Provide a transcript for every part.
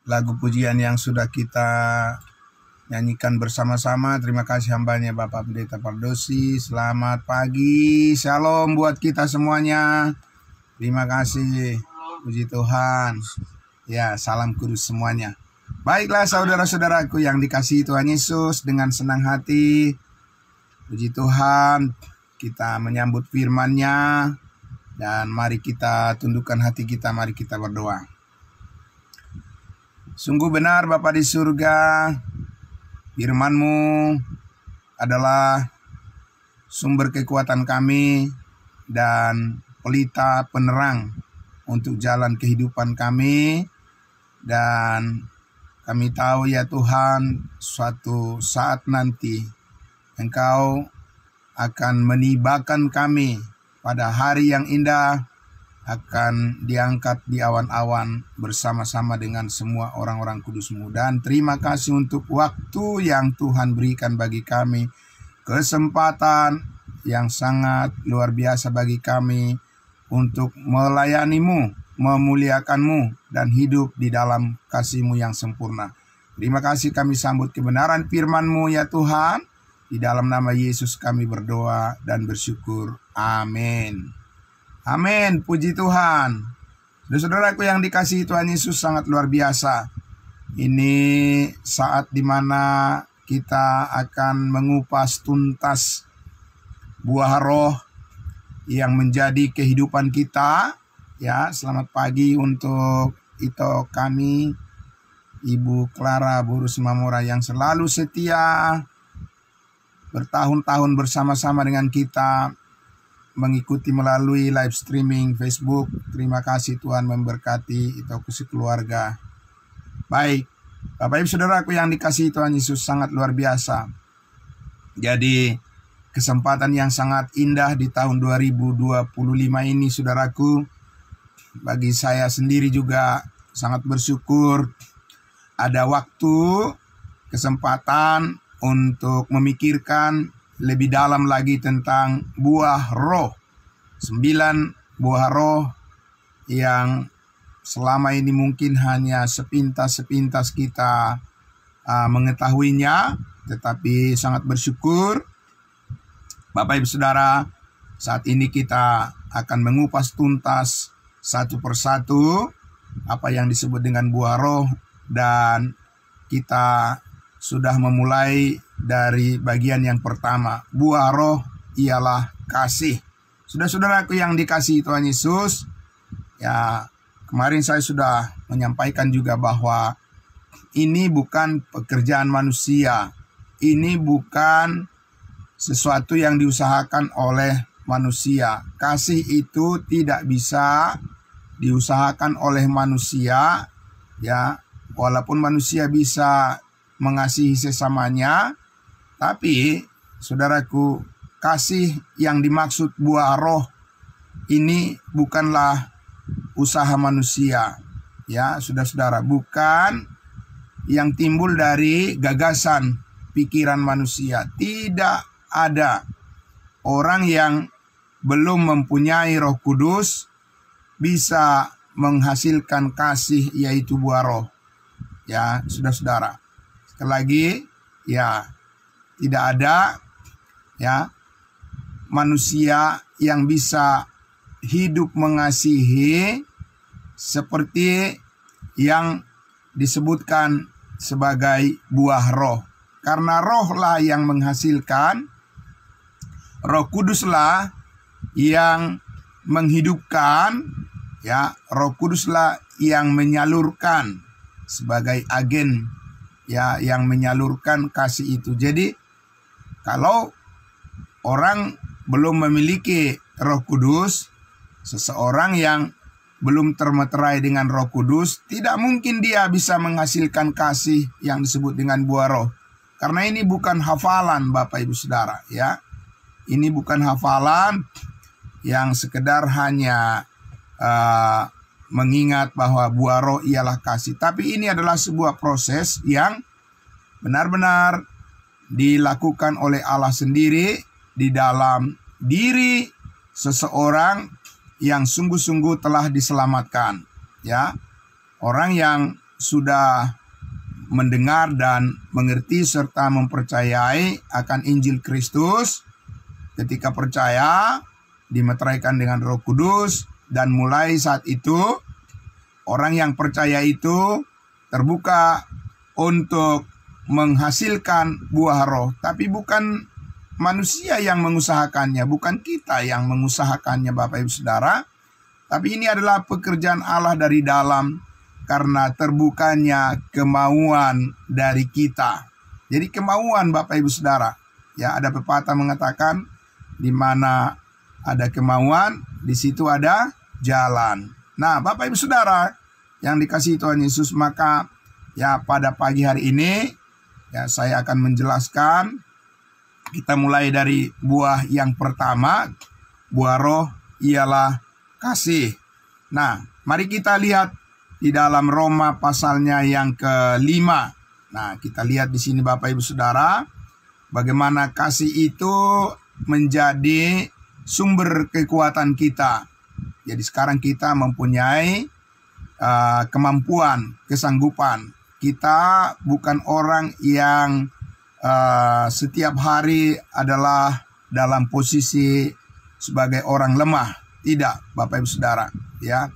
lagu pujian yang sudah kita nyanyikan bersama-sama. Terima kasih hambanya Bapak Pendeta Pardosi. Selamat pagi, shalom buat kita semuanya. Terima kasih, puji Tuhan. Ya, salam kudus semuanya. Baiklah saudara-saudaraku yang dikasihi Tuhan Yesus, dengan senang hati, puji Tuhan, kita menyambut firman-Nya. Dan mari kita tundukkan hati kita, mari kita berdoa. Sungguh benar Bapa di surga, firman-Mu adalah sumber kekuatan kami dan pelita penerang untuk jalan kehidupan kami. Dan kami tahu ya Tuhan, suatu saat nanti Engkau akan menibakan kami pada hari yang indah, akan diangkat di awan-awan bersama-sama dengan semua orang-orang kudus-Mu. Dan terima kasih untuk waktu yang Tuhan berikan bagi kami, kesempatan yang sangat luar biasa bagi kami untuk melayani-Mu, memuliakan-Mu, dan hidup di dalam kasih-Mu yang sempurna. Terima kasih, kami sambut kebenaran firman-Mu ya Tuhan. Di dalam nama Yesus kami berdoa dan bersyukur. Amin. Amin, puji Tuhan. Saudaraku yang dikasihi Tuhan Yesus, sangat luar biasa. Ini saat dimana kita akan mengupas tuntas buah roh yang menjadi kehidupan kita. Ya, selamat pagi untuk Ito kami, Ibu Clara Burus Mamora yang selalu setia bertahun-tahun bersama-sama dengan kita, mengikuti melalui live streaming Facebook. Terima kasih, Tuhan memberkati itu keluarga. Baik, Bapak Ibu Saudaraku yang dikasihi Tuhan Yesus, sangat luar biasa. Jadi kesempatan yang sangat indah di tahun 2025 ini saudaraku. Bagi saya sendiri juga sangat bersyukur ada waktu, kesempatan untuk memikirkan lebih dalam lagi tentang buah roh. 9 buah roh yang selama ini mungkin hanya sepintas-sepintas kita mengetahuinya. Tetapi sangat bersyukur Bapak Ibu Saudara, saat ini kita akan mengupas tuntas satu persatu apa yang disebut dengan buah roh. Dan kita sudah memulai dari bagian yang pertama. Buah roh ialah kasih. Saudara-saudaraku yang dikasihi Tuhan Yesus, ya, kemarin saya sudah menyampaikan juga bahwa ini bukan pekerjaan manusia. Ini bukan sesuatu yang diusahakan oleh manusia. Kasih itu tidak bisa diusahakan oleh manusia, ya. Walaupun manusia bisa mengasihi sesamanya, tapi saudaraku, kasih yang dimaksud buah roh ini bukanlah usaha manusia, ya saudara-saudara, bukan yang timbul dari gagasan pikiran manusia. Tidak ada orang yang belum mempunyai Roh Kudus bisa menghasilkan kasih, yaitu buah roh, ya saudara-saudara. Sekali lagi, ya, tidak ada ya manusia yang bisa hidup mengasihi seperti yang disebutkan sebagai buah roh. Karena rohlah yang menghasilkan, Roh Kuduslah yang menghidupkan, ya, Roh Kuduslah yang menyalurkan sebagai agen, ya, yang menyalurkan kasih itu. Jadi kalau orang belum memiliki Roh Kudus, seseorang yang belum termeterai dengan Roh Kudus, tidak mungkin dia bisa menghasilkan kasih yang disebut dengan buah roh. Karena ini bukan hafalan Bapak Ibu Saudara, ya. Ini bukan hafalan yang sekedar hanya mengingat bahwa buah roh ialah kasih. Tapi ini adalah sebuah proses yang benar-benar dilakukan oleh Allah sendiri di dalam diri seseorang yang sungguh-sungguh telah diselamatkan, ya. Orang yang sudah mendengar dan mengerti serta mempercayai akan Injil Kristus, ketika percaya dimeteraikan dengan Roh Kudus, dan mulai saat itu orang yang percaya itu terbuka untuk menghasilkan buah roh. Tapi bukan manusia yang mengusahakannya, bukan kita yang mengusahakannya Bapak Ibu Saudara, tapi ini adalah pekerjaan Allah dari dalam karena terbukanya kemauan dari kita. Jadi kemauan Bapak Ibu Saudara, ya, ada pepatah mengatakan di mana ada kemauan, di situ ada jalan. Nah, Bapak Ibu Saudara yang dikasihi Tuhan Yesus, maka ya pada pagi hari ini ya saya akan menjelaskan. Kita mulai dari buah yang pertama. Buah roh ialah kasih. Nah, mari kita lihat di dalam Roma pasalnya yang ke-5. Nah, kita lihat di sini Bapak Ibu Saudara, bagaimana kasih itu menjadi sumber kekuatan kita. Jadi sekarang kita mempunyai kemampuan, kesanggupan. Kita bukan orang yang setiap hari adalah dalam posisi sebagai orang lemah. Tidak, Bapak Ibu Saudara, ya.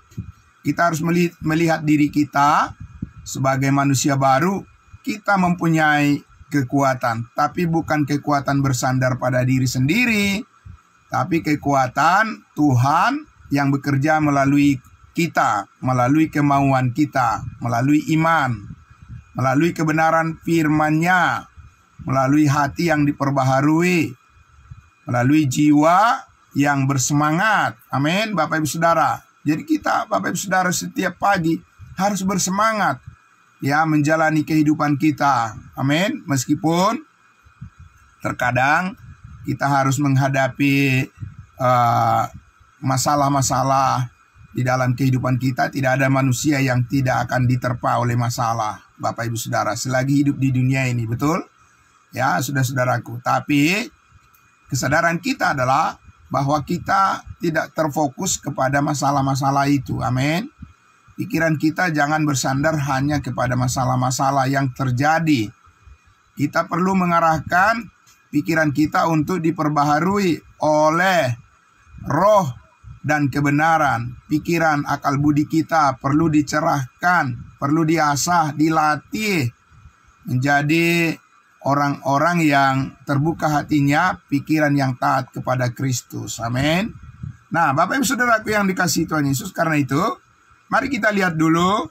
Kita harus melihat diri kita sebagai manusia baru. Kita mempunyai kekuatan, tapi bukan kekuatan bersandar pada diri sendiri, tapi kekuatan Tuhan yang bekerja melalui kita, melalui kemauan kita, melalui iman, melalui kebenaran firman-Nya, melalui hati yang diperbaharui, melalui jiwa yang bersemangat. Amin, Bapak Ibu Saudara. Jadi kita, Bapak Ibu Saudara, setiap pagi harus bersemangat, ya, menjalani kehidupan kita. Amin. Meskipun terkadang kita harus menghadapi masalah-masalah di dalam kehidupan kita. Tidak ada manusia yang tidak akan diterpa oleh masalah, Bapak Ibu Saudara, selagi hidup di dunia ini, betul? Ya, saudara-saudaraku. Tapi kesadaran kita adalah bahwa kita tidak terfokus kepada masalah-masalah itu. Amin. Pikiran kita jangan bersandar hanya kepada masalah-masalah yang terjadi. Kita perlu mengarahkan pikiran kita untuk diperbaharui oleh roh dan kebenaran. Pikiran, akal budi kita perlu dicerahkan, perlu diasah, dilatih menjadi orang-orang yang terbuka hatinya, pikiran yang taat kepada Kristus. Amin. Nah, Bapak Ibu Saudaraku yang dikasihi Tuhan Yesus, karena itu mari kita lihat dulu,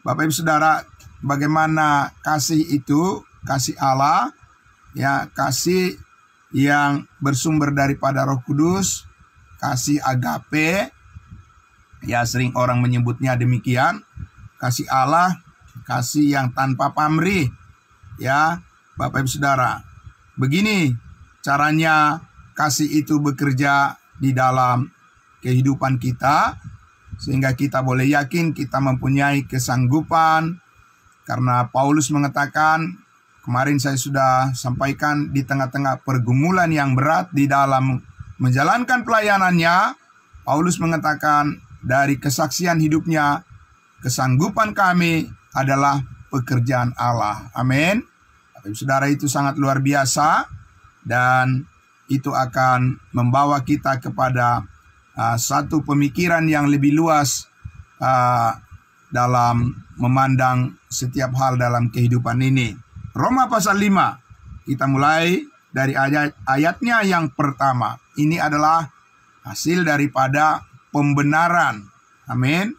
Bapak Ibu Saudara, bagaimana kasih itu, kasih Allah, ya, kasih yang bersumber daripada Roh Kudus, kasih agape, ya, sering orang menyebutnya demikian, kasih Allah, kasih yang tanpa pamrih, ya, Bapak Ibu Saudara. Begini caranya kasih itu bekerja di dalam kehidupan kita, sehingga kita boleh yakin kita mempunyai kesanggupan. Karena Paulus mengatakan, kemarin saya sudah sampaikan, di tengah-tengah pergumulan yang berat di dalam menjalankan pelayanannya, Paulus mengatakan dari kesaksian hidupnya, kesanggupan kami adalah pekerjaan Allah. Amin. Bapak Ibu Saudara, itu sangat luar biasa, dan itu akan membawa kita kepada satu pemikiran yang lebih luas dalam memandang setiap hal dalam kehidupan ini. Roma pasal 5, kita mulai dari ayatnya yang pertama. Ini adalah hasil daripada pembenaran. Amin.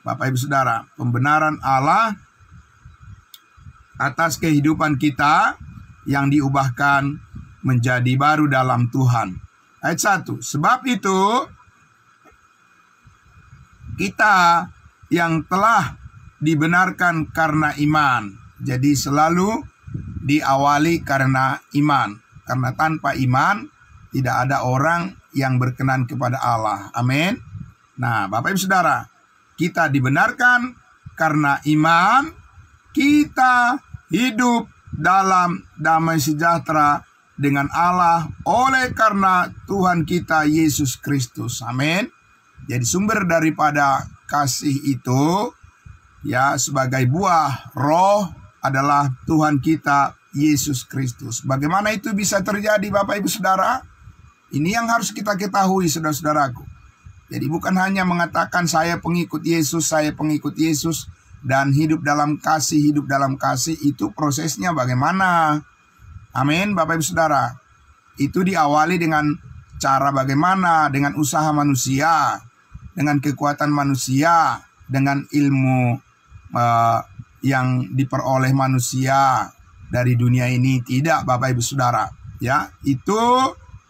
Bapak Ibu Saudara, pembenaran Allah atas kehidupan kita yang diubahkan menjadi baru dalam Tuhan. Ayat 1. Sebab itu kita yang telah dibenarkan karena iman. Jadi selalu diawali karena iman. Karena tanpa iman tidak ada orang yang berkenan kepada Allah. Amin. Nah, Bapak Ibu Saudara, kita dibenarkan karena iman. Kita hidup dalam damai sejahtera dengan Allah oleh karena Tuhan kita Yesus Kristus. Amin. Jadi sumber daripada kasih itu Ya, sebagai buah roh adalah Tuhan kita Yesus Kristus. Bagaimana itu bisa terjadi, Bapak Ibu Saudara? Ini yang harus kita ketahui, saudara-saudaraku. Jadi bukan hanya mengatakan saya pengikut Yesus, dan hidup dalam kasih, itu prosesnya bagaimana? Amin, Bapak Ibu Saudara. Itu diawali dengan cara bagaimana, dengan usaha manusia, dengan kekuatan manusia, dengan ilmu yang diperoleh manusia dari dunia ini. Tidak, Bapak Ibu Saudara. Ya, itu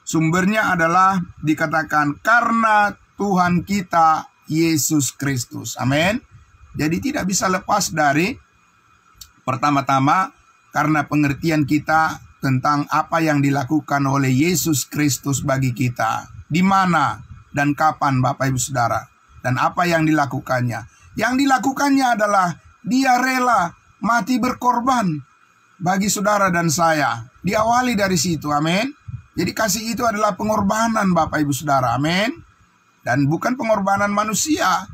sumbernya adalah dikatakan karena Tuhan kita Yesus Kristus. Amin. Jadi tidak bisa lepas dari pertama-tama karena pengertian kita tentang apa yang dilakukan oleh Yesus Kristus bagi kita. Di mana dan kapan, Bapak Ibu Saudara, dan apa yang dilakukannya. Yang dilakukannya adalah dia rela mati berkorban bagi saudara dan saya. Diawali dari situ, amin. Jadi kasih itu adalah pengorbanan, Bapak Ibu Saudara, amin. Dan bukan pengorbanan manusia.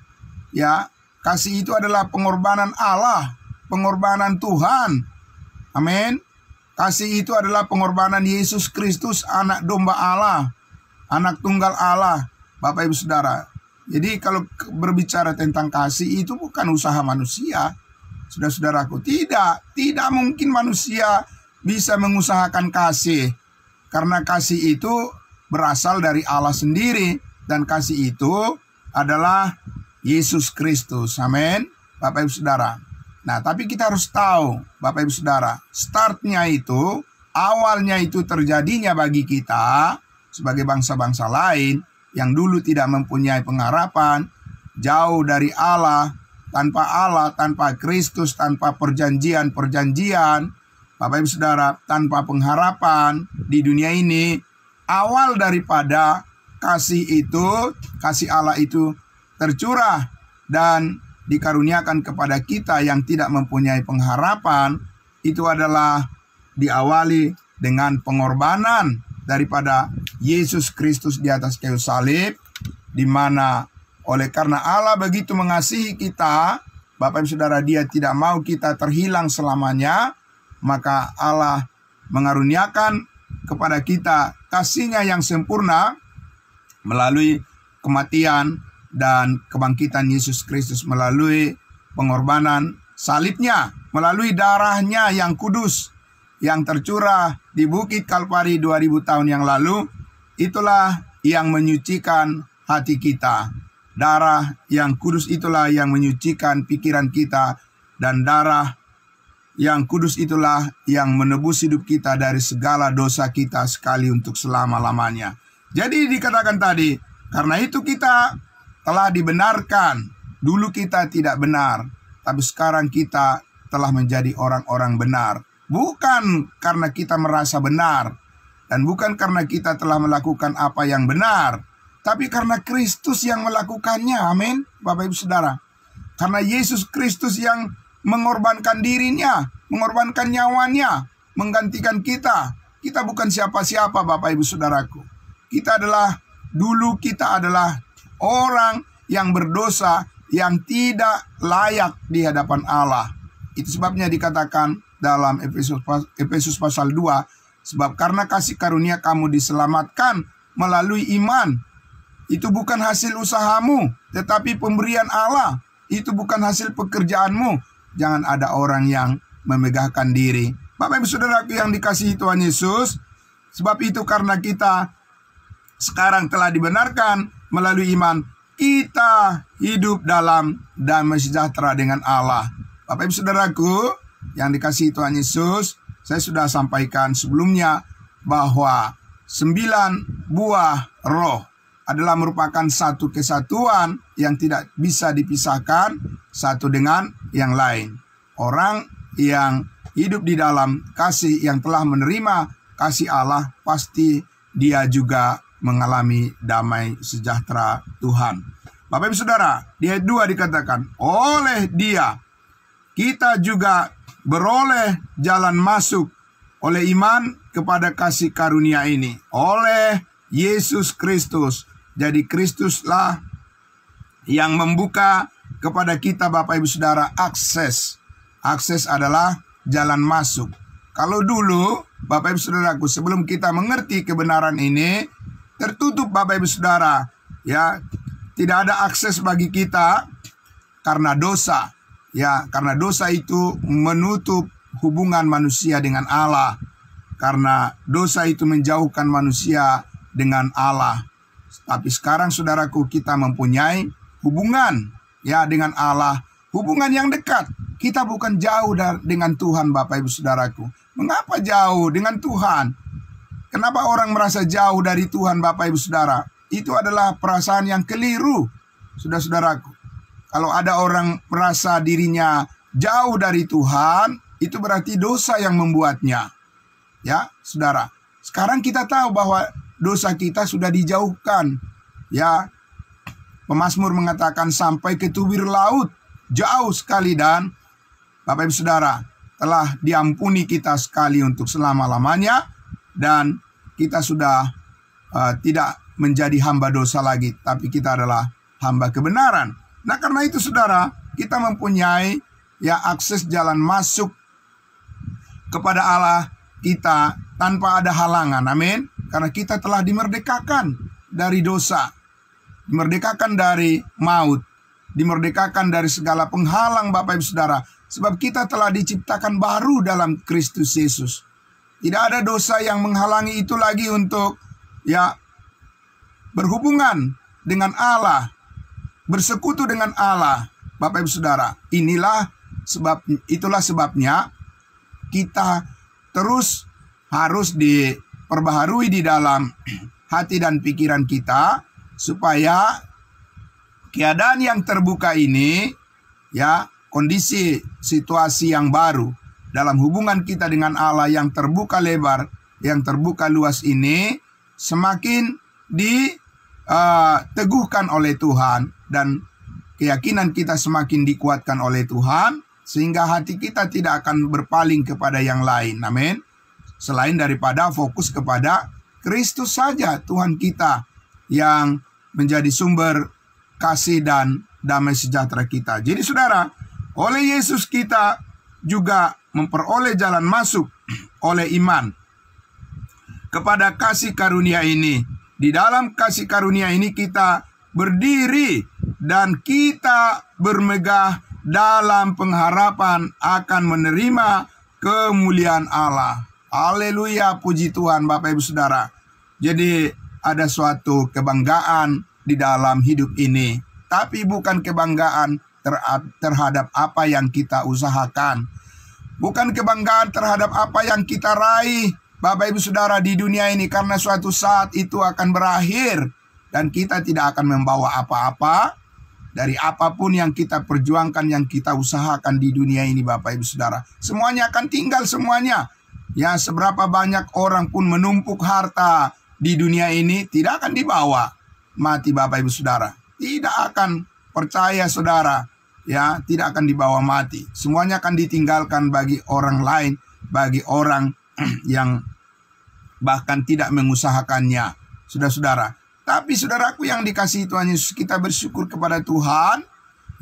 Ya, kasih itu adalah pengorbanan Allah, pengorbanan Tuhan. Amin. Kasih itu adalah pengorbanan Yesus Kristus, anak domba Allah, anak tunggal Allah, Bapak Ibu Saudara. Jadi kalau berbicara tentang kasih itu bukan usaha manusia, saudara-saudaraku. Tidak mungkin manusia bisa mengusahakan kasih. Karena kasih itu berasal dari Allah sendiri. Dan kasih itu adalah Yesus Kristus. Amin, Bapak Ibu Saudara. Nah, tapi kita harus tahu, Bapak Ibu Saudara, startnya itu, awalnya itu terjadinya bagi kita sebagai bangsa-bangsa lain yang dulu tidak mempunyai pengharapan, jauh dari Allah, tanpa Kristus, tanpa perjanjian, Bapak Ibu Saudara, tanpa pengharapan di dunia ini. Awal daripada kasih Allah itu tercurah dan dikaruniakan kepada kita yang tidak mempunyai pengharapan, itu adalah diawali dengan pengorbanan daripada Yesus Kristus di atas kayu salib, di mana oleh karena Allah begitu mengasihi kita, Bapak Ibu Saudara, Dia tidak mau kita terhilang selamanya, maka Allah mengaruniakan kepada kita kasih-Nya yang sempurna melalui kematian dan kebangkitan Yesus Kristus, melalui pengorbanan salibnya, melalui darahnya yang kudus yang tercurah di Bukit Kalvari 2000 tahun yang lalu. Itulah yang menyucikan hati kita. Darah yang kudus itulah yang menyucikan pikiran kita, dan darah yang kudus itulah yang menebus hidup kita dari segala dosa kita sekali untuk selama-lamanya. Jadi dikatakan tadi, karena itu kita telah dibenarkan. Dulu kita tidak benar, tapi sekarang kita telah menjadi orang-orang benar. Bukan karena kita merasa benar, dan bukan karena kita telah melakukan apa yang benar, tapi karena Kristus yang melakukannya. Amin, Bapak Ibu Saudara. Karena Yesus Kristus yang mengorbankan dirinya, mengorbankan nyawanya, menggantikan kita. Kita bukan siapa-siapa, Bapak Ibu Saudaraku. Kita adalah orang yang berdosa, yang tidak layak di hadapan Allah. Itu sebabnya dikatakan dalam Efesus pasal 2, sebab karena kasih karunia kamu diselamatkan melalui iman. Itu bukan hasil usahamu, tetapi pemberian Allah. Itu bukan hasil pekerjaanmu. Jangan ada orang yang memegahkan diri. Bapak Ibu Saudaraku yang dikasihi Tuhan Yesus, sebab itu karena kita sekarang telah dibenarkan melalui iman, kita hidup dalam damai sejahtera dengan Allah. Bapak Ibu Saudaraku yang dikasihi Tuhan Yesus, saya sudah sampaikan sebelumnya bahwa 9 buah roh adalah merupakan satu kesatuan yang tidak bisa dipisahkan satu dengan yang lain. Orang yang hidup di dalam kasih, yang telah menerima kasih Allah, pasti dia juga mengalami damai sejahtera Tuhan. Bapak Ibu Saudara, di ayat 2 dikatakan, oleh Dia kita juga beroleh jalan masuk oleh iman kepada kasih karunia ini, oleh Yesus Kristus. Jadi Kristuslah yang membuka kepada kita Bapak Ibu Saudara akses. Akses adalah jalan masuk. Kalau dulu Bapak Ibu Saudaraku, sebelum kita mengerti kebenaran ini, tertutup Bapak Ibu Saudara, ya, tidak ada akses bagi kita karena dosa. Ya, karena dosa itu menutup hubungan manusia dengan Allah. Karena dosa itu menjauhkan manusia dengan Allah. Tapi sekarang saudaraku, kita mempunyai hubungan ya dengan Allah, hubungan yang dekat. Kita bukan jauh dengan Tuhan Bapak Ibu Saudaraku. Mengapa jauh dengan Tuhan? Kenapa orang merasa jauh dari Tuhan Bapak Ibu Saudara? Itu adalah perasaan yang keliru, saudara-saudaraku. Kalau ada orang merasa dirinya jauh dari Tuhan, itu berarti dosa yang membuatnya. Ya, saudara. Sekarang kita tahu bahwa dosa kita sudah dijauhkan. Ya, pemazmur mengatakan sampai ke tubir laut, jauh sekali, dan Bapak Ibu Saudara telah diampuni kita sekali untuk selama-lamanya, dan kita sudah tidak menjadi hamba dosa lagi, tapi kita adalah hamba kebenaran. Nah, karena itu saudara, kita mempunyai ya akses jalan masuk kepada Allah kita tanpa ada halangan. Amin. Karena kita telah dimerdekakan dari dosa, dimerdekakan dari maut, dimerdekakan dari segala penghalang Bapak Ibu Saudara. Sebab kita telah diciptakan baru dalam Kristus Yesus. Tidak ada dosa yang menghalangi itu lagi untuk ya berhubungan dengan Allah, bersekutu dengan Allah. Bapak Ibu Saudara, itulah sebabnya kita terus harus diperbaharui di dalam hati dan pikiran kita, supaya keadaan yang terbuka ini, ya, kondisi situasi yang baru dalam hubungan kita dengan Allah yang terbuka lebar, yang terbuka luas ini, semakin diteguhkan oleh Tuhan, dan keyakinan kita semakin dikuatkan oleh Tuhan, sehingga hati kita tidak akan berpaling kepada yang lain. Amin. Selain daripada fokus kepada Kristus saja, Tuhan kita, yang menjadi sumber kasih dan damai sejahtera kita. Jadi saudara, oleh Yesus kita juga memperoleh jalan masuk oleh iman kepada kasih karunia ini. Di dalam kasih karunia ini kita berdiri dan kita bermegah dalam pengharapan akan menerima kemuliaan Allah. Haleluya, puji Tuhan Bapak Ibu Saudara. Jadi ada suatu kebanggaan di dalam hidup ini, tapi bukan kebanggaan terhadap apa yang kita usahakan, bukan kebanggaan terhadap apa yang kita raih Bapak Ibu Saudara di dunia ini, karena suatu saat itu akan berakhir dan kita tidak akan membawa apa-apa dari apapun yang kita perjuangkan, yang kita usahakan di dunia ini Bapak Ibu Saudara. Semuanya akan tinggal semuanya. Ya, seberapa banyak orang pun menumpuk harta di dunia ini, tidak akan dibawa mati Bapak Ibu Saudara. Tidak akan, percaya saudara, ya, tidak akan dibawa mati. Semuanya akan ditinggalkan bagi orang lain, bagi orang yang bahkan tidak mengusahakannya, saudara-saudara. Tapi saudaraku yang dikasihi Tuhan Yesus, kita bersyukur kepada Tuhan,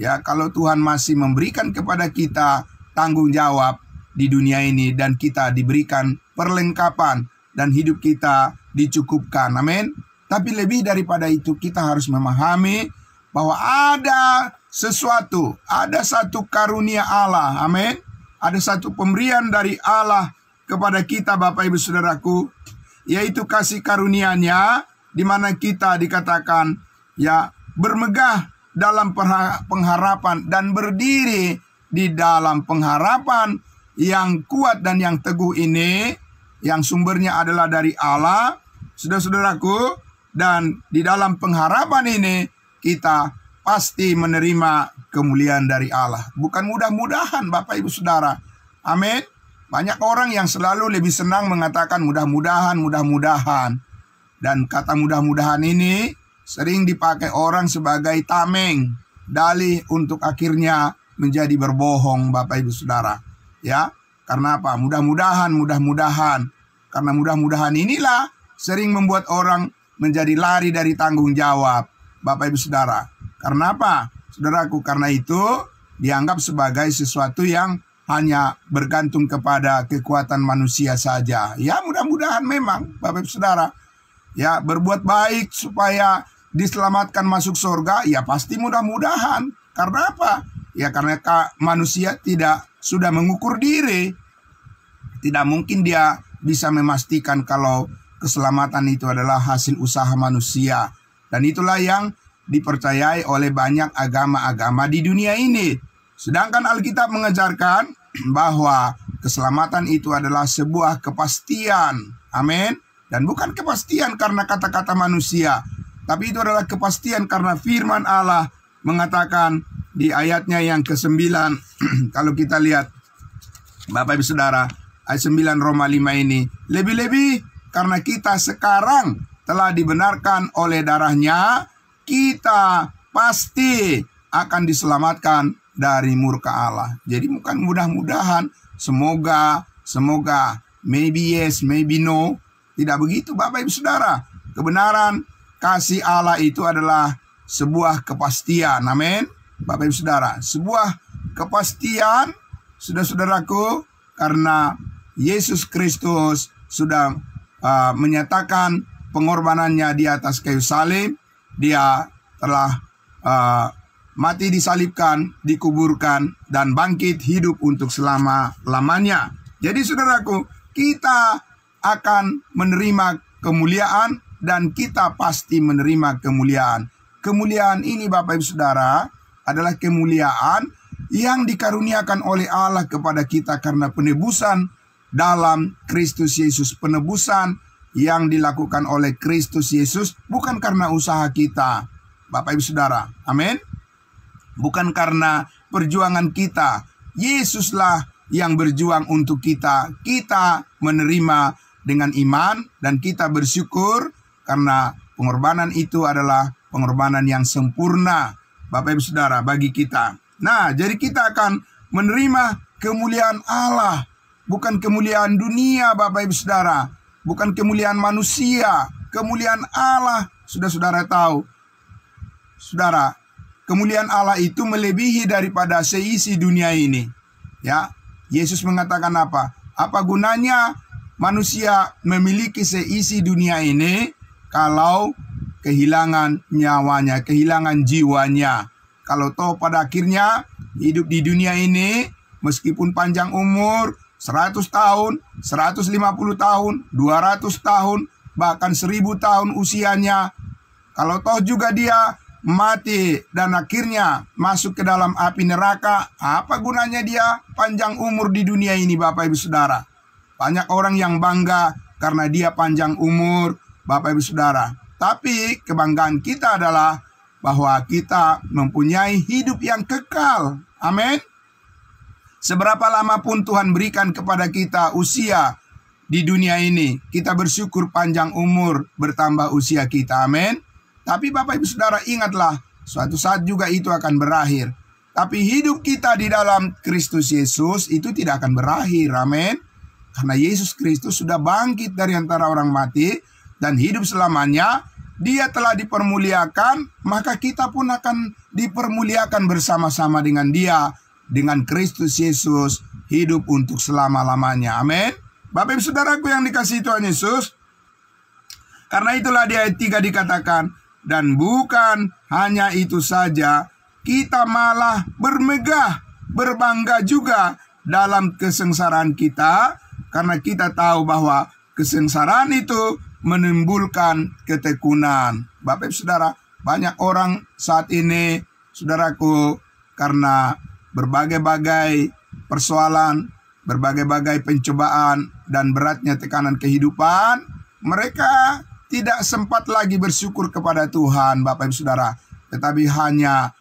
ya, kalau Tuhan masih memberikan kepada kita tanggung jawab di dunia ini, dan kita diberikan perlengkapan dan hidup kita dicukupkan. Amin. Tapi lebih daripada itu, kita harus memahami bahwa ada sesuatu, ada satu karunia Allah. Amin. Ada satu pemberian dari Allah kepada kita Bapak Ibu Saudaraku, yaitu kasih karunia-Nya, di mana kita dikatakan ya bermegah dalam pengharapan dan berdiri di dalam pengharapan yang kuat dan yang teguh ini, yang sumbernya adalah dari Allah, saudara-saudaraku. Dan di dalam pengharapan ini kita pasti menerima kemuliaan dari Allah. Bukan mudah-mudahan Bapak Ibu Saudara. Amin. Banyak orang yang selalu lebih senang mengatakan mudah-mudahan, mudah-mudahan. Dan kata mudah-mudahan ini sering dipakai orang sebagai tameng, dalih untuk akhirnya menjadi berbohong Bapak Ibu Saudara. Ya, karena apa? Mudah-mudahan, mudah-mudahan. Karena mudah-mudahan inilah sering membuat orang menjadi lari dari tanggung jawab Bapak Ibu Saudara. Karena apa? Saudaraku, karena itu dianggap sebagai sesuatu yang hanya bergantung kepada kekuatan manusia saja. Ya, mudah-mudahan memang Bapak Ibu Saudara, ya, berbuat baik supaya diselamatkan masuk surga, ya pasti mudah-mudahan. Karena apa? Ya karena manusia sudah mengukur diri. Tidak mungkin dia bisa memastikan kalau keselamatan itu adalah hasil usaha manusia. Dan itulah yang dipercayai oleh banyak agama-agama di dunia ini. Sedangkan Alkitab mengajarkan bahwa keselamatan itu adalah sebuah kepastian. Amin. Dan bukan kepastian karena kata-kata manusia, tapi itu adalah kepastian karena firman Allah mengatakan di ayatnya yang ke-9. Kalau kita lihat Bapak Ibu Saudara, ayat 9 Roma 5 ini, lebih-lebih karena kita sekarang telah dibenarkan oleh darahnya, kita pasti akan diselamatkan dari murka Allah. Jadi bukan mudah-mudahan, semoga, maybe yes, maybe no. Tidak begitu Bapak Ibu Saudara. Kebenaran kasih Allah itu adalah sebuah kepastian. Amin. Bapak Ibu Saudara, sebuah kepastian, saudaraku, karena Yesus Kristus sudah menyatakan pengorbanannya di atas kayu salib. Dia telah mati disalibkan, dikuburkan, dan bangkit hidup untuk selama-lamanya. Jadi saudaraku, kita akan menerima kemuliaan dan kita pasti menerima kemuliaan. Kemuliaan ini Bapak Ibu Saudara adalah kemuliaan yang dikaruniakan oleh Allah kepada kita karena penebusan dalam Kristus Yesus. Penebusan yang dilakukan oleh Kristus Yesus bukan karena usaha kita, Bapak Ibu Saudara. Amin. Bukan karena perjuangan kita. Yesuslah yang berjuang untuk kita. Kita menerima dengan iman dan kita bersyukur karena pengorbanan itu adalah pengorbanan yang sempurna, Bapak Ibu Saudara, bagi kita. Nah, jadi kita akan menerima kemuliaan Allah, bukan kemuliaan dunia, Bapak Ibu Saudara. Bukan kemuliaan manusia, kemuliaan Allah. Sudah saudara tahu, saudara, kemuliaan Allah itu melebihi daripada seisi dunia ini. Ya, Yesus mengatakan apa? Apa gunanya manusia memiliki seisi dunia ini kalau kehilangan nyawanya, kehilangan jiwanya? Kalau toh pada akhirnya hidup di dunia ini meskipun panjang umur 100 tahun, 150 tahun, 200 tahun, bahkan 1000 tahun usianya, kalau toh juga dia mati dan akhirnya masuk ke dalam api neraka, apa gunanya dia panjang umur di dunia ini, Bapak Ibu Saudara? Banyak orang yang bangga karena dia panjang umur, Bapak Ibu Saudara. Tapi kebanggaan kita adalah bahwa kita mempunyai hidup yang kekal. Amin. Seberapa lama pun Tuhan berikan kepada kita usia di dunia ini, kita bersyukur panjang umur bertambah usia kita. Amin. Tapi Bapak Ibu Saudara, ingatlah, suatu saat juga itu akan berakhir. Tapi hidup kita di dalam Kristus Yesus itu tidak akan berakhir. Amin. Karena Yesus Kristus sudah bangkit dari antara orang mati dan hidup selamanya. Dia telah dipermuliakan, maka kita pun akan dipermuliakan bersama-sama dengan Dia. Dengan Kristus Yesus hidup untuk selama-lamanya. Amin. Bapak Ibu Saudaraku yang dikasihi Tuhan Yesus, karena itulah di ayat 3 dikatakan, dan bukan hanya itu saja, kita malah bermegah, berbangga juga dalam kesengsaraan kita, karena kita tahu bahwa kesengsaraan itu menimbulkan ketekunan. Bapak Ibu Saudara, banyak orang saat ini, saudaraku, karena berbagai-bagai persoalan, berbagai-bagai pencobaan, dan beratnya tekanan kehidupan, mereka tidak sempat lagi bersyukur kepada Tuhan, Bapak Ibu Saudara, tetapi hanya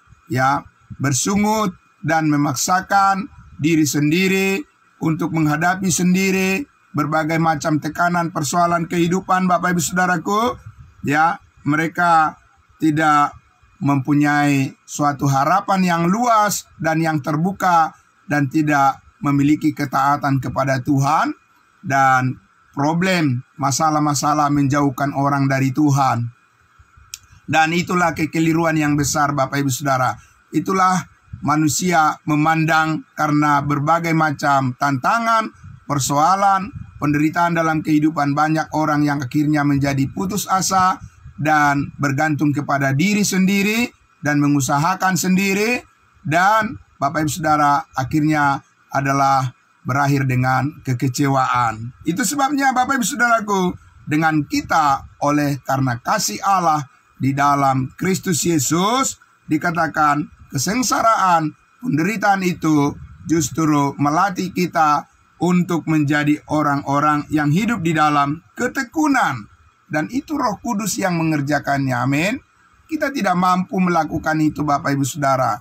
bersungut dan memaksakan diri sendiri untuk menghadapi sendiri berbagai macam tekanan persoalan kehidupan, Bapak Ibu Saudaraku. Mereka tidak mempunyai suatu harapan yang luas dan yang terbuka dan tidak memiliki ketaatan kepada Tuhan, dan problem, masalah-masalah menjauhkan orang dari Tuhan. Dan itulah kekeliruan yang besar, Bapak Ibu Saudara, itulah manusia memandang karena berbagai macam tantangan, persoalan, penderitaan dalam kehidupan banyak orang yang akhirnya menjadi putus asa dan bergantung kepada diri sendiri dan mengusahakan sendiri, dan Bapak Ibu Saudara akhirnya adalah berakhir dengan kekecewaan. Itu sebabnya Bapak Ibu Saudaraku, dengan kita oleh karena kasih Allah di dalam Kristus Yesus, dikatakan kesengsaraan, penderitaan itu justru melatih kita untuk menjadi orang-orang yang hidup di dalam ketekunan. Dan itu Roh Kudus yang mengerjakannya, amin. Kita tidak mampu melakukan itu Bapak Ibu Saudara.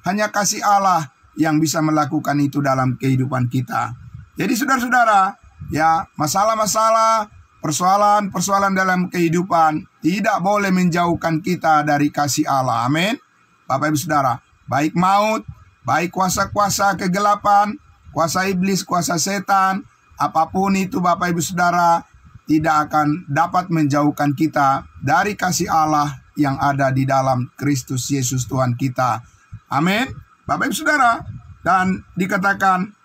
Hanya kasih Allah yang bisa melakukan itu dalam kehidupan kita. Jadi saudara-saudara, ya, masalah-masalah, persoalan-persoalan dalam kehidupan tidak boleh menjauhkan kita dari kasih Allah, amin. Bapak Ibu Saudara, baik maut, baik kuasa-kuasa kegelapan, kuasa iblis, kuasa setan, apapun itu Bapak Ibu Saudara, tidak akan dapat menjauhkan kita dari kasih Allah yang ada di dalam Kristus Yesus Tuhan kita. Amin. Bapak Ibu Saudara, dan dikatakan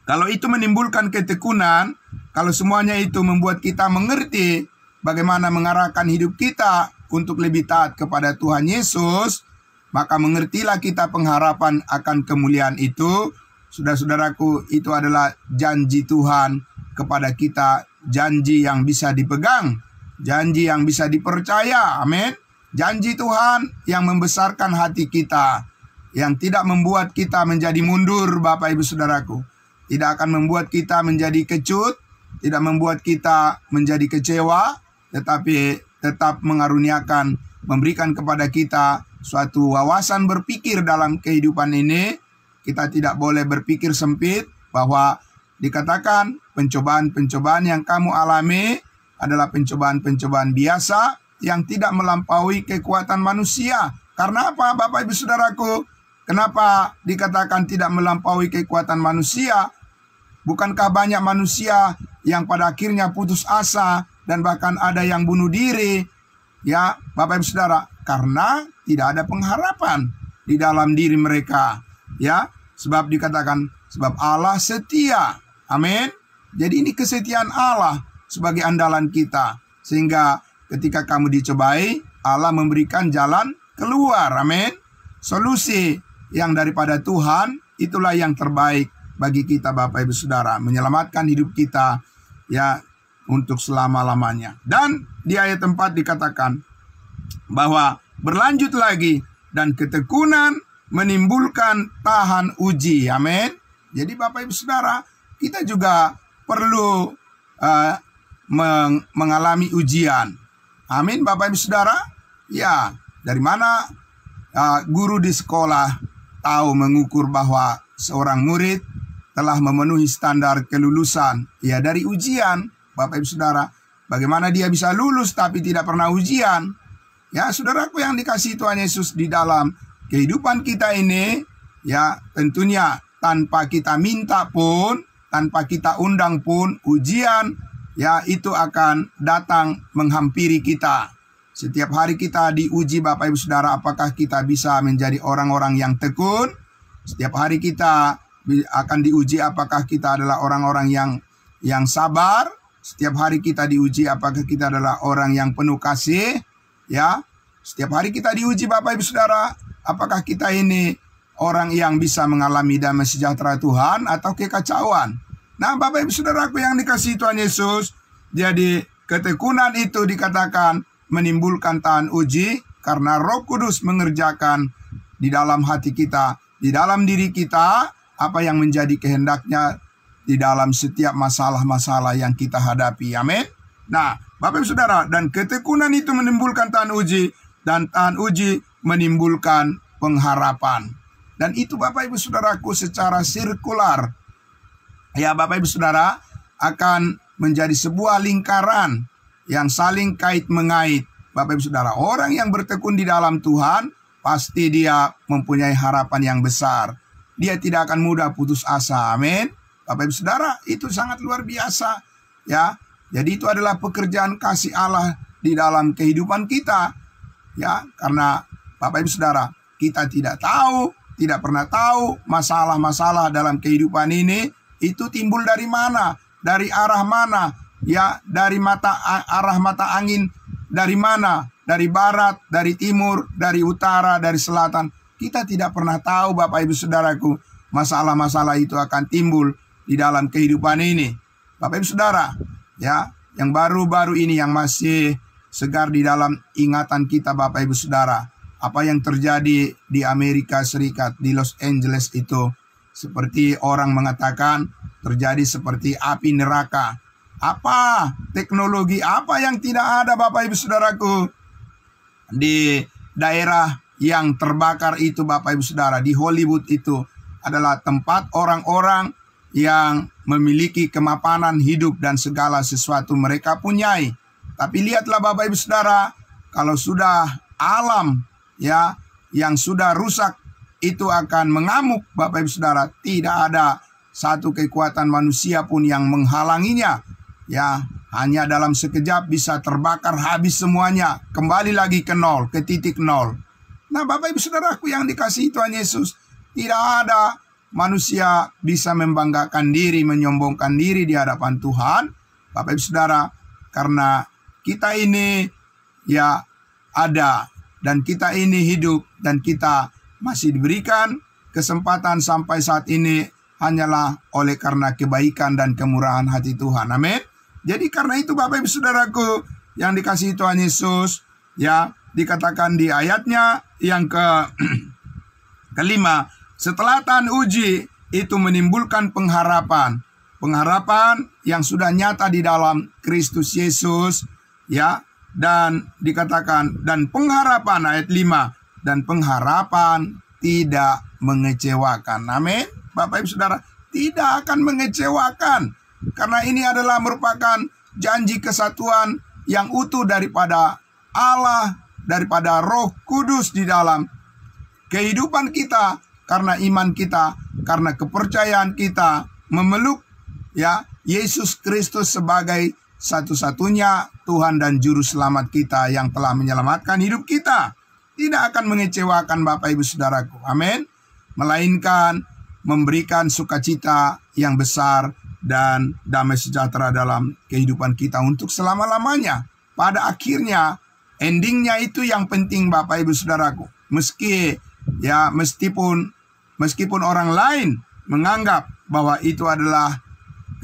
kalau itu menimbulkan ketekunan, kalau semuanya itu membuat kita mengerti bagaimana mengarahkan hidup kita untuk lebih taat kepada Tuhan Yesus, maka mengertilah kita pengharapan akan kemuliaan itu. Saudara-saudaraku, itu adalah janji Tuhan kepada kita, janji yang bisa dipegang, janji yang bisa dipercaya, amin. Janji Tuhan yang membesarkan hati kita, yang tidak membuat kita menjadi mundur Bapak Ibu Saudaraku, tidak akan membuat kita menjadi kecut, tidak membuat kita menjadi kecewa, tetapi tetap mengaruniakan, memberikan kepada kita suatu wawasan berpikir dalam kehidupan ini. Kita tidak boleh berpikir sempit, bahwa dikatakan pencobaan-pencobaan yang kamu alami adalah pencobaan-pencobaan biasa yang tidak melampaui kekuatan manusia. Karena apa Bapak Ibu Saudaraku? Kenapa dikatakan tidak melampaui kekuatan manusia? Bukankah banyak manusia yang pada akhirnya putus asa dan bahkan ada yang bunuh diri? Ya, Bapak Ibu Saudara, karena tidak ada pengharapan di dalam diri mereka. Ya, sebab dikatakan sebab Allah setia. Amin. Jadi ini kesetiaan Allah sebagai andalan kita, sehingga ketika kamu dicobai, Allah memberikan jalan keluar. Amin. Solusi yang daripada Tuhan, itulah yang terbaik bagi kita Bapak Ibu Saudara, menyelamatkan hidup kita ya untuk selama-lamanya. Dan di ayat 4 dikatakan bahwa berlanjut lagi, dan ketekunan menimbulkan tahan uji. Amin. Jadi Bapak Ibu Saudara, kita juga perlu mengalami ujian. Amin Bapak Ibu Saudara. Ya, dari mana guru di sekolah tahu mengukur bahwa seorang murid telah memenuhi standar kelulusan? Ya, dari ujian. Bapak Ibu Saudara, bagaimana dia bisa lulus tapi tidak pernah ujian? Ya, saudaraku yang dikasihi Tuhan Yesus, di dalam kehidupan kita ini, ya tentunya tanpa kita minta pun, tanpa kita undang pun, ujian ya itu akan datang menghampiri kita. Setiap hari kita diuji Bapak Ibu Saudara, apakah kita bisa menjadi orang-orang yang tekun. Setiap hari kita akan diuji apakah kita adalah orang-orang yang sabar. Setiap hari kita diuji apakah kita adalah orang yang penuh kasih. Ya, setiap hari kita diuji Bapak Ibu Saudara, apakah kita ini orang yang bisa mengalami damai sejahtera Tuhan atau kekacauan. Nah Bapak Ibu Saudaraku yang dikasihi Tuhan Yesus, jadi ketekunan itu dikatakan menimbulkan tahan uji karena Roh Kudus mengerjakan di dalam hati kita, di dalam diri kita, apa yang menjadi kehendaknya di dalam setiap masalah-masalah yang kita hadapi. Amin. Nah Bapak Ibu Saudara, dan ketekunan itu menimbulkan tahan uji, dan tahan uji menimbulkan pengharapan. Dan itu Bapak Ibu Saudaraku secara sirkular, ya Bapak Ibu Saudara, akan menjadi sebuah lingkaran yang saling kait-mengait. Bapak Ibu Saudara, orang yang bertekun di dalam Tuhan, pasti dia mempunyai harapan yang besar. Dia tidak akan mudah putus asa. Amin. Bapak Ibu Saudara, itu sangat luar biasa. Ya, jadi itu adalah pekerjaan kasih Allah di dalam kehidupan kita. Ya, karena Bapak Ibu Saudara, kita tidak tahu, tidak pernah tahu masalah-masalah dalam kehidupan ini itu timbul dari mana, dari arah mana, ya, dari arah mata angin dari mana, dari barat, dari timur, dari utara, dari selatan. Kita tidak pernah tahu, Bapak Ibu Saudaraku, masalah-masalah itu akan timbul di dalam kehidupan ini. Bapak Ibu Saudara, ya, yang baru-baru ini yang masih segar di dalam ingatan kita, Bapak Ibu Saudara, apa yang terjadi di Amerika Serikat, di Los Angeles itu, seperti orang mengatakan terjadi seperti api neraka. Apa teknologi apa yang tidak ada, Bapak Ibu Saudaraku, di daerah yang terbakar itu, Bapak Ibu Saudara, di Hollywood itu adalah tempat orang-orang yang memiliki kemapanan hidup dan segala sesuatu mereka punyai. Tapi lihatlah Bapak Ibu Saudara, kalau sudah alam, ya, yang sudah rusak itu akan mengamuk, Bapak Ibu Saudara. Tidak ada satu kekuatan manusia pun yang menghalanginya. Ya, hanya dalam sekejap bisa terbakar habis semuanya, kembali lagi ke nol, ke titik nol. Nah, Bapak Ibu Saudaraku yang dikasihi Tuhan Yesus, tidak ada manusia bisa membanggakan diri, menyombongkan diri di hadapan Tuhan, Bapak Ibu Saudara, karena kita ini ya ada, dan kita ini hidup, dan kita masih diberikan kesempatan sampai saat ini hanyalah oleh karena kebaikan dan kemurahan hati Tuhan. Amin. Jadi karena itu Bapak Ibu Saudaraku yang dikasihi Tuhan Yesus, ya, dikatakan di ayatnya yang kelima, setelah tahan uji itu menimbulkan pengharapan. Pengharapan yang sudah nyata di dalam Kristus Yesus, ya, dan dikatakan, dan pengharapan ayat 5, dan pengharapan tidak mengecewakan. Amin. Bapak Ibu Saudara, tidak akan mengecewakan, karena ini adalah merupakan janji kesatuan yang utuh daripada Allah, daripada Roh Kudus di dalam kehidupan kita, karena iman kita, karena kepercayaan kita memeluk, ya, Yesus Kristus sebagai satu-satunya Tuhan dan Juru Selamat kita yang telah menyelamatkan hidup kita. Tidak akan mengecewakan Bapak Ibu Saudaraku. Amin. Melainkan memberikan sukacita yang besar dan damai sejahtera dalam kehidupan kita untuk selama-lamanya. Pada akhirnya, endingnya itu yang penting Bapak Ibu Saudaraku. Meskipun orang lain menganggap bahwa itu adalah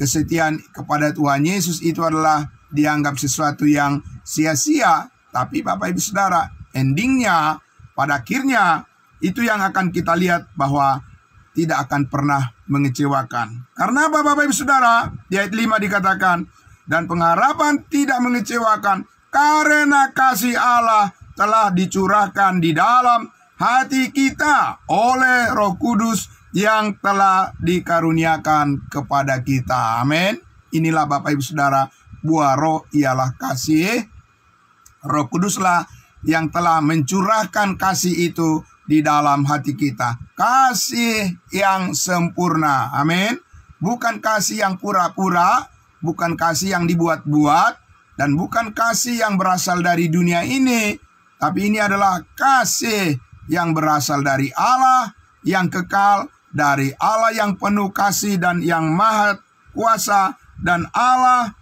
kesetiaan kepada Tuhan Yesus, itu adalah dianggap sesuatu yang sia-sia, tapi Bapak Ibu Saudara, endingnya pada akhirnya itu yang akan kita lihat bahwa tidak akan pernah mengecewakan. Karena Bapak Ibu Saudara, di ayat 5 dikatakan, dan pengharapan tidak mengecewakan karena kasih Allah telah dicurahkan di dalam hati kita oleh Roh Kudus yang telah dikaruniakan kepada kita. Amin. Inilah Bapak Ibu Saudara, buah roh ialah kasih. Roh Kuduslah yang telah mencurahkan kasih itu di dalam hati kita. Kasih yang sempurna. Amin. Bukan kasih yang pura-pura, bukan kasih yang dibuat-buat, dan bukan kasih yang berasal dari dunia ini, tapi ini adalah kasih yang berasal dari Allah yang kekal, dari Allah yang penuh kasih dan yang maha kuasa, dan Allah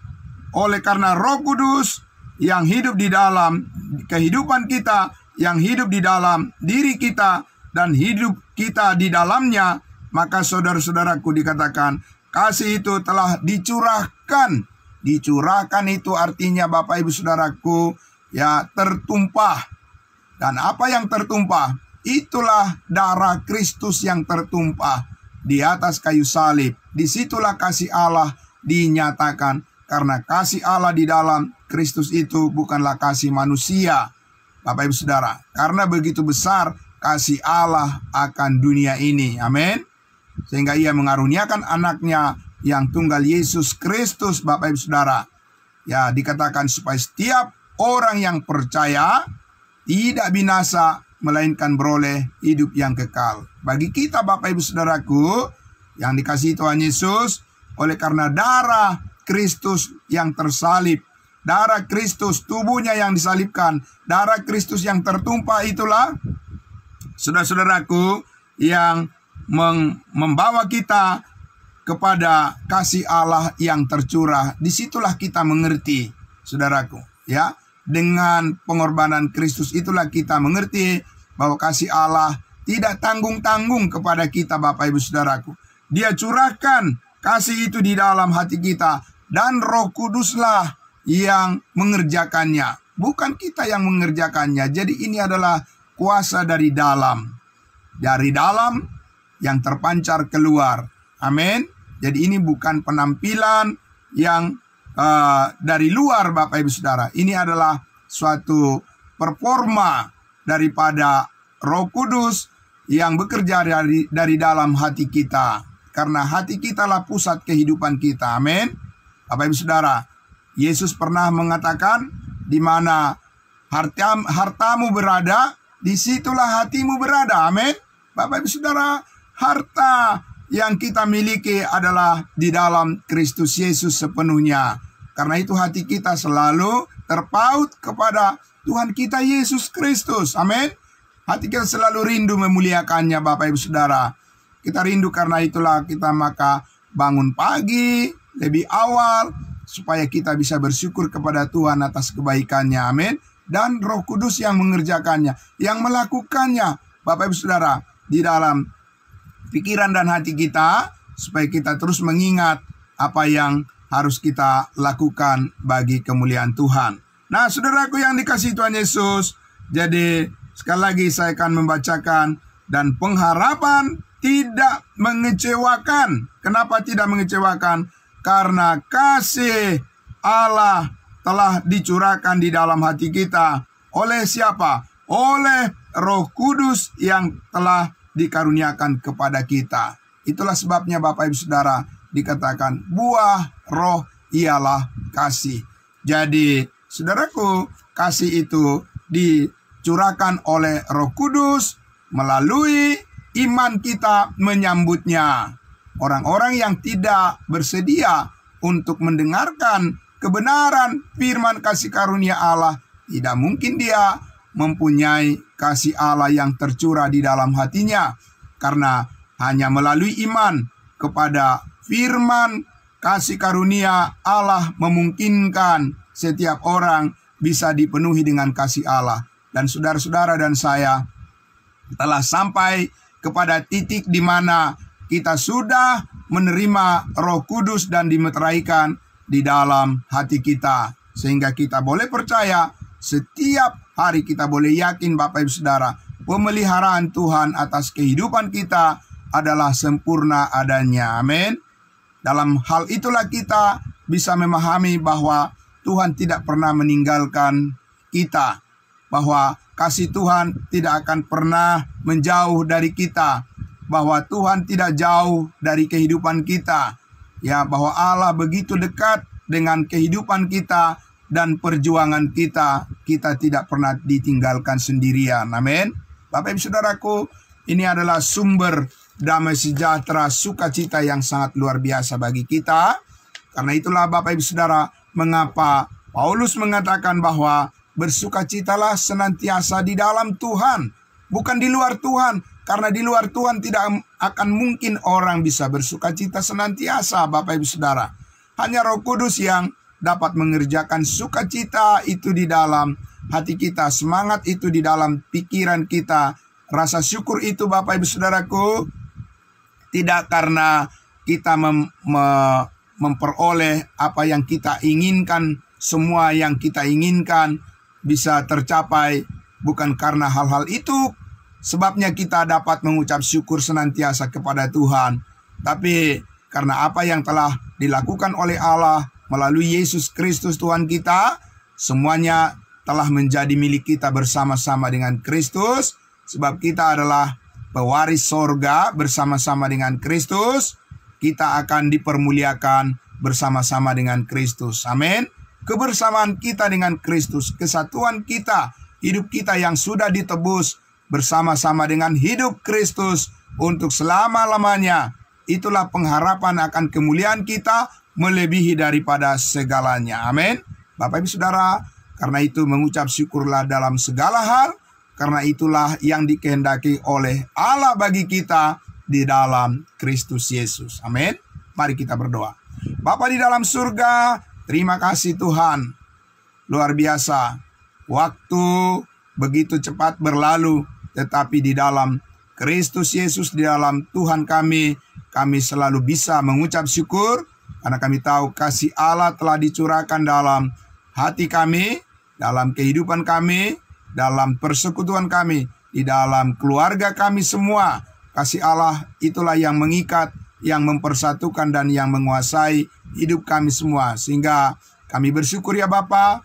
oleh karena Roh Kudus yang hidup di dalam kehidupan kita, yang hidup di dalam diri kita, dan hidup kita di dalamnya, maka saudara-saudaraku dikatakan kasih itu telah dicurahkan. Dicurahkan itu artinya Bapak Ibu Saudaraku, ya, tertumpah. Dan apa yang tertumpah? Itulah darah Kristus yang tertumpah di atas kayu salib. Disitulah kasih Allah dinyatakan, karena kasih Allah di dalam Kristus itu bukanlah kasih manusia, Bapak Ibu Saudara. Karena begitu besar kasih Allah akan dunia ini. Amin. Sehingga ia mengaruniakan anaknya yang tunggal, Yesus Kristus, Bapak Ibu Saudara. Ya, dikatakan supaya setiap orang yang percaya tidak binasa, melainkan beroleh hidup yang kekal. Bagi kita Bapak Ibu Saudaraku yang dikasihi Tuhan Yesus, oleh karena darah Kristus yang tersalib, darah Kristus, tubuhnya yang disalibkan, darah Kristus yang tertumpah, itulah Saudara-saudaraku, yang membawa kita kepada kasih Allah yang tercurah, disitulah kita mengerti, saudaraku, ya. Dengan pengorbanan Kristus itulah kita mengerti bahwa kasih Allah tidak tanggung-tanggung kepada kita, Bapak Ibu Saudaraku. Dia curahkan kasih itu di dalam hati kita, dan Roh Kuduslah yang mengerjakannya, bukan kita yang mengerjakannya. Jadi ini adalah kuasa dari dalam yang terpancar keluar. Amin. Jadi ini bukan penampilan yang dari luar, Bapak Ibu Saudara. Ini adalah suatu performa daripada Roh Kudus yang bekerja dari dalam hati kita. Karena hati kita lah pusat kehidupan kita. Amin. Bapak Ibu Saudara, Yesus pernah mengatakan, di mana hartamu berada, disitulah hatimu berada. Amin. Bapak Ibu Saudara, harta yang kita miliki adalah di dalam Kristus Yesus sepenuhnya. Karena itu hati kita selalu terpaut kepada Tuhan kita Yesus Kristus. Amin. Hati kita selalu rindu memuliakannya, Bapak Ibu Saudara. Kita rindu, karena itulah kita maka bangun pagi lebih awal, supaya kita bisa bersyukur kepada Tuhan atas kebaikannya. Amin. Dan Roh Kudus yang mengerjakannya, yang melakukannya, Bapak Ibu Saudara, di dalam pikiran dan hati kita, supaya kita terus mengingat apa yang harus kita lakukan bagi kemuliaan Tuhan. Nah, saudaraku yang dikasihi Tuhan Yesus, jadi sekali lagi saya akan membacakan, dan pengharapan tidak mengecewakan. Kenapa tidak mengecewakan? Karena kasih Allah telah dicurahkan di dalam hati kita. Oleh siapa? Oleh Roh Kudus yang telah dikaruniakan kepada kita. Itulah sebabnya, Bapak Ibu Saudara, dikatakan buah roh ialah kasih. Jadi, saudaraku, kasih itu dicurahkan oleh Roh Kudus melalui iman kita menyambutnya. Orang-orang yang tidak bersedia untuk mendengarkan kebenaran firman kasih karunia Allah, tidak mungkin dia mempunyai kasih Allah yang tercurah di dalam hatinya. Karena hanya melalui iman kepada firman kasih karunia Allah memungkinkan setiap orang bisa dipenuhi dengan kasih Allah. Dan saudara-saudara dan saya telah sampai kepada titik di mana kita sudah menerima Roh Kudus dan dimeteraikan di dalam hati kita. Sehingga kita boleh percaya, setiap hari kita boleh yakin, Bapak Ibu Saudara, pemeliharaan Tuhan atas kehidupan kita adalah sempurna adanya. Amin. Dalam hal itulah kita bisa memahami bahwa Tuhan tidak pernah meninggalkan kita, bahwa kasih Tuhan tidak akan pernah menjauh dari kita, bahwa Tuhan tidak jauh dari kehidupan kita, ya, bahwa Allah begitu dekat dengan kehidupan kita dan perjuangan kita. Kita tidak pernah ditinggalkan sendirian. Amin. Bapak Ibu Saudaraku, ini adalah sumber damai sejahtera, sukacita yang sangat luar biasa bagi kita. Karena itulah Bapak Ibu Saudara, mengapa Paulus mengatakan bahwa bersukacitalah senantiasa di dalam Tuhan, bukan di luar Tuhan. Karena di luar Tuhan tidak akan mungkin orang bisa bersukacita senantiasa, Bapak Ibu Saudara. Hanya Roh Kudus yang dapat mengerjakan sukacita itu di dalam hati kita, semangat itu di dalam pikiran kita, rasa syukur itu, Bapak Ibu Saudaraku, tidak karena kita memperoleh apa yang kita inginkan, semua yang kita inginkan bisa tercapai, bukan karena hal-hal itu sebabnya kita dapat mengucap syukur senantiasa kepada Tuhan, tapi karena apa yang telah dilakukan oleh Allah melalui Yesus Kristus Tuhan kita, semuanya telah menjadi milik kita bersama-sama dengan Kristus, sebab kita adalah pewaris sorga bersama-sama dengan Kristus. Kita akan dipermuliakan bersama-sama dengan Kristus. Amin. Kebersamaan kita dengan Kristus, kesatuan kita, hidup kita yang sudah ditebus bersama-sama dengan hidup Kristus untuk selama-lamanya. Itulah pengharapan akan kemuliaan kita melebihi daripada segalanya. Amin. Bapak Ibu Saudara, karena itu mengucap syukurlah dalam segala hal, karena itulah yang dikehendaki oleh Allah bagi kita di dalam Kristus Yesus. Amin. Mari kita berdoa. Bapa di dalam surga, terima kasih Tuhan. Luar biasa. Waktu begitu cepat berlalu, tetapi di dalam Kristus Yesus, di dalam Tuhan kami selalu bisa mengucap syukur, karena kami tahu kasih Allah telah dicurahkan dalam hati kami, dalam kehidupan kami, dalam persekutuan kami, di dalam keluarga kami semua. Kasih Allah itulah yang mengikat, yang mempersatukan, dan yang menguasai hidup kami semua. Sehingga kami bersyukur ya Bapa,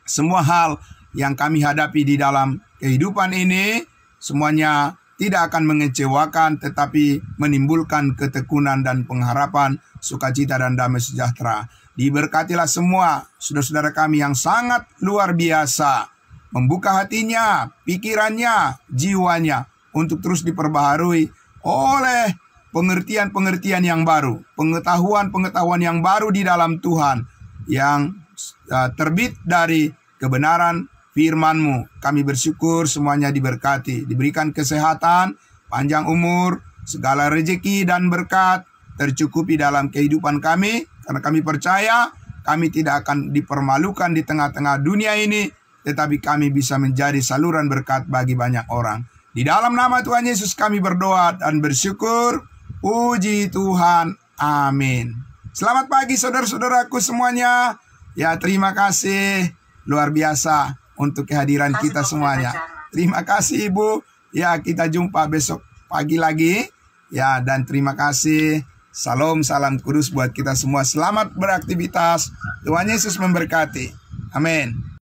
semua hal yang kami hadapi di dalam kehidupan ini, semuanya tidak akan mengecewakan, tetapi menimbulkan ketekunan dan pengharapan, sukacita dan damai sejahtera. Diberkatilah semua saudara-saudara kami yang sangat luar biasa, membuka hatinya, pikirannya, jiwanya, untuk terus diperbaharui oleh pengertian-pengertian yang baru, pengetahuan-pengetahuan yang baru di dalam Tuhan, yang terbit dari kebenaran firman-Mu. Kami bersyukur semuanya diberkati, diberikan kesehatan, panjang umur, segala rezeki dan berkat tercukupi dalam kehidupan kami, karena kami percaya kami tidak akan dipermalukan di tengah-tengah dunia ini, tetapi kami bisa menjadi saluran berkat bagi banyak orang. Di dalam nama Tuhan Yesus kami berdoa dan bersyukur. Puji Tuhan. Amin. Selamat pagi saudara-saudaraku semuanya. Ya, terima kasih luar biasa untuk kehadiran kita semuanya. Terima kasih Ibu. Ya, kita jumpa besok pagi lagi. Ya, dan terima kasih. Salam, salam kudus buat kita semua. Selamat beraktivitas. Tuhan Yesus memberkati. Amin.